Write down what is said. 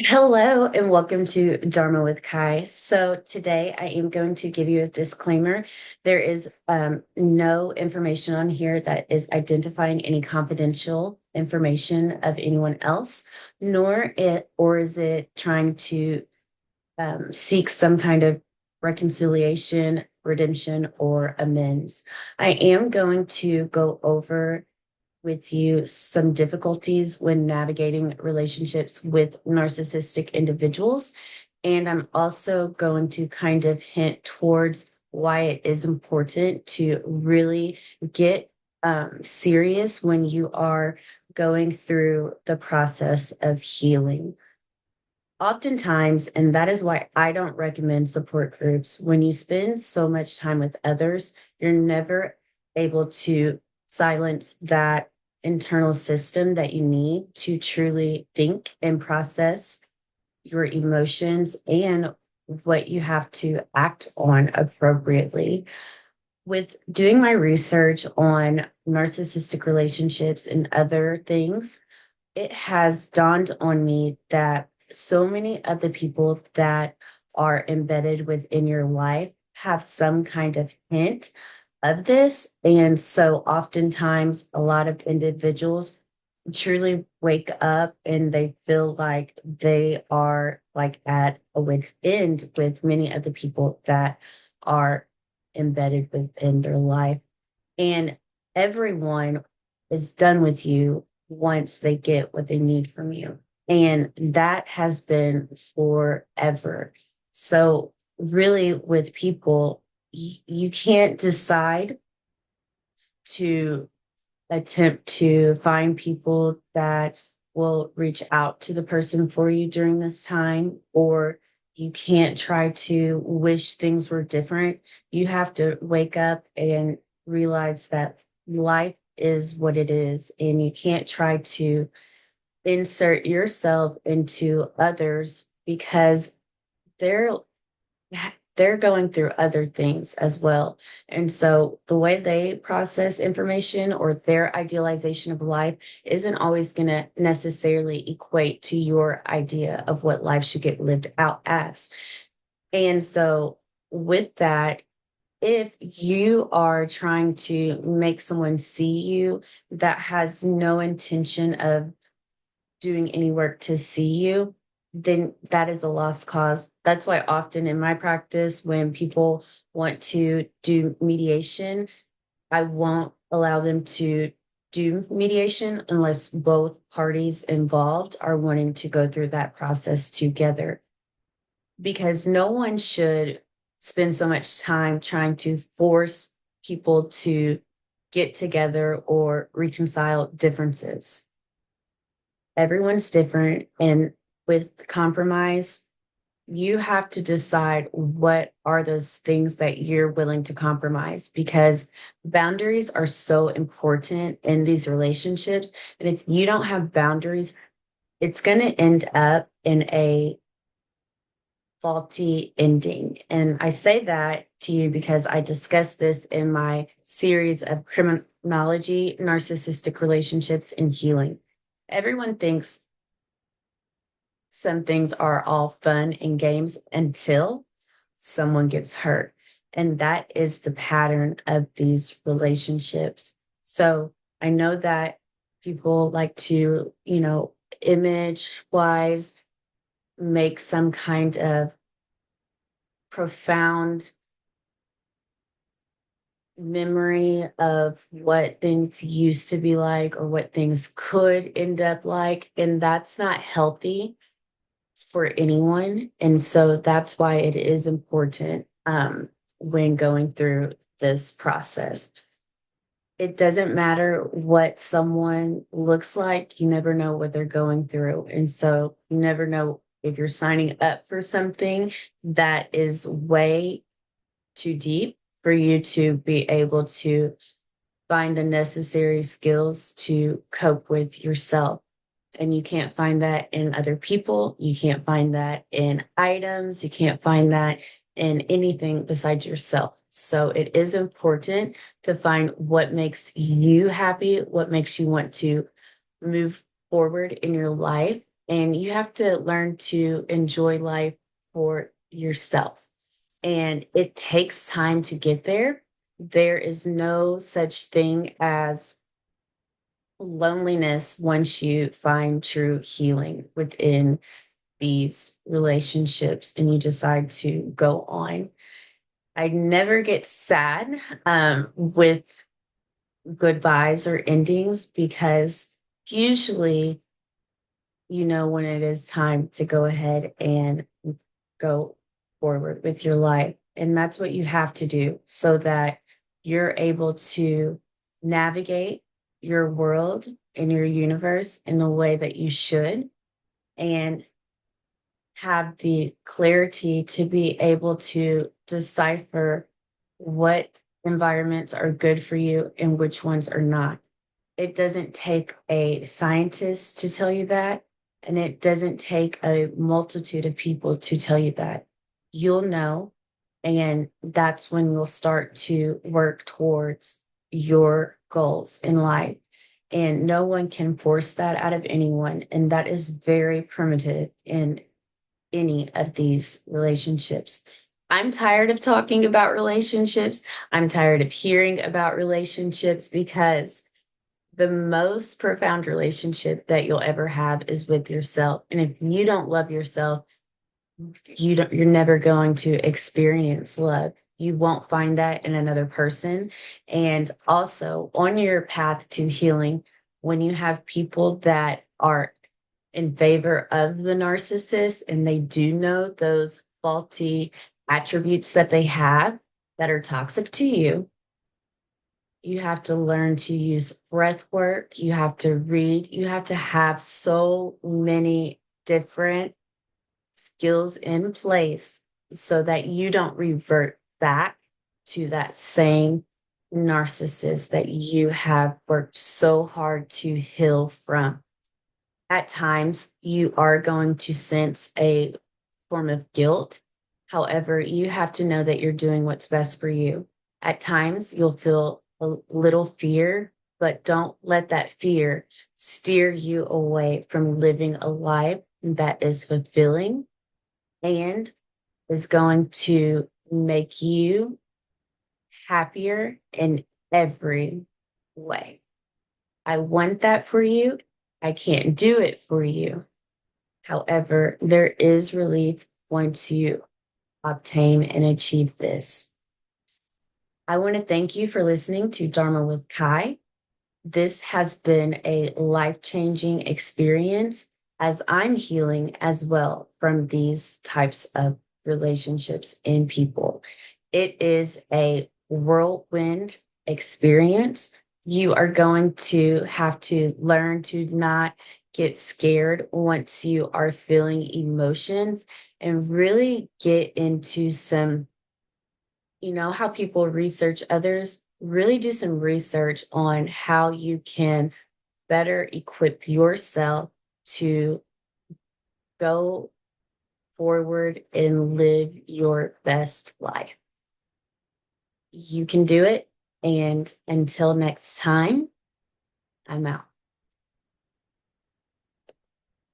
Hello and welcome to Dharma with Kai. So today I am going to give you a disclaimer. There is no information on here that is identifying any confidential information of anyone else, nor it or is it trying to seek some kind of reconciliation, redemption, or amends. I am going to go over with you some difficulties when navigating relationships with narcissistic individuals. And I'm also going to kind of hint towards why it is important to really get serious when you are going through the process of healing. Oftentimes, and that is why I don't recommend support groups, when you spend so much time with others, you're never able to silence that internal system that you need to truly think and process your emotions and what you have to act on appropriately. With doing my research on narcissistic relationships and other things, it has dawned on me that so many of the people that are embedded within your life have some kind of hint of this. And so oftentimes, a lot of individuals truly wake up and they feel like they are like at a wit's end with many of the people that are embedded within their life. And everyone is done with you once they get what they need from you. And that has been forever. So, really, with people, you can't decide to attempt to find people that will reach out to the person for you during this time, or you can't try to wish things were different. You have to wake up and realize that life is what it is, and you can't try to insert yourself into others because they're they're going through other things as well. And so the way they process information or their idealization of life isn't always going to necessarily equate to your idea of what life should get lived out as. And so with that, if you are trying to make someone see you that has no intention of doing any work to see you, then that is a lost cause. That's why often in my practice, when people want to do mediation, I won't allow them to do mediation unless both parties involved are wanting to go through that process together. Because no one should spend so much time trying to force people to get together or reconcile differences. Everyone's different. And with compromise, you have to decide what are those things that you're willing to compromise because boundaries are so important in these relationships. And if you don't have boundaries, it's going to end up in a faulty ending. And I say that to you because I discussed this in my series of criminology, narcissistic relationships, and healing. Everyone thinks some things are all fun and games until someone gets hurt. And that is the pattern of these relationships. So I know that people like to, image wise, make some kind of profound memory of what things used to be like or what things could end up like. And that's not healthy for anyone. And so that's why it is important when going through this process. It doesn't matter what someone looks like, you never know what they're going through. And so you never know if you're signing up for something that is way too deep for you to be able to find the necessary skills to cope with yourself. And you can't find that in other people. You can't find that in items. You can't find that in anything besides yourself. So it is important to find what makes you happy, what makes you want to move forward in your life. and you have to learn to enjoy life for yourself. And it takes time to get there. There is no such thing as loneliness once you find true healing within these relationships and you decide to go on. I never get sad with goodbyes or endings because usually you know when it is time to go ahead and go forward with your life. And that's what you have to do so that you're able to navigate your world and your universe in the way that you should and have the clarity to be able to decipher what environments are good for you and which ones are not. It doesn't take a scientist to tell you that, and it doesn't take a multitude of people to tell you that. You'll know, and that's when you'll start to work towards your goals in life. And no one can force that out of anyone. And that is very primitive in any of these relationships. I'm tired of talking about relationships. I'm tired of hearing about relationships because the most profound relationship that you'll ever have is with yourself. And if you don't love yourself, you're never going to experience love. You won't find that in another person. And also on your path to healing, when you have people that are in favor of the narcissist and they do know those faulty attributes that they have that are toxic to you, you have to learn to use breath work. You have to read. You have to have so many different skills in place so that you don't revert back to that same narcissist that you have worked so hard to heal from. At times, you are going to sense a form of guilt. However, you have to know that you're doing what's best for you. At times, you'll feel a little fear, but don't let that fear steer you away from living a life that is fulfilling and is going to make you happier in every way. I want that for you. I can't do it for you. However, there is relief once you obtain and achieve this. I want to thank you for listening to Dharma with Kai. This has been a life-changing experience as I'm healing as well from these types of relationships in people. It is a whirlwind experience. You are going to have to learn to not get scared once you are feeling emotions and really get into some, you know, how people research others, really do some research on how you can better equip yourself to go forward and live your best life. You can do it. And until next time, I'm out.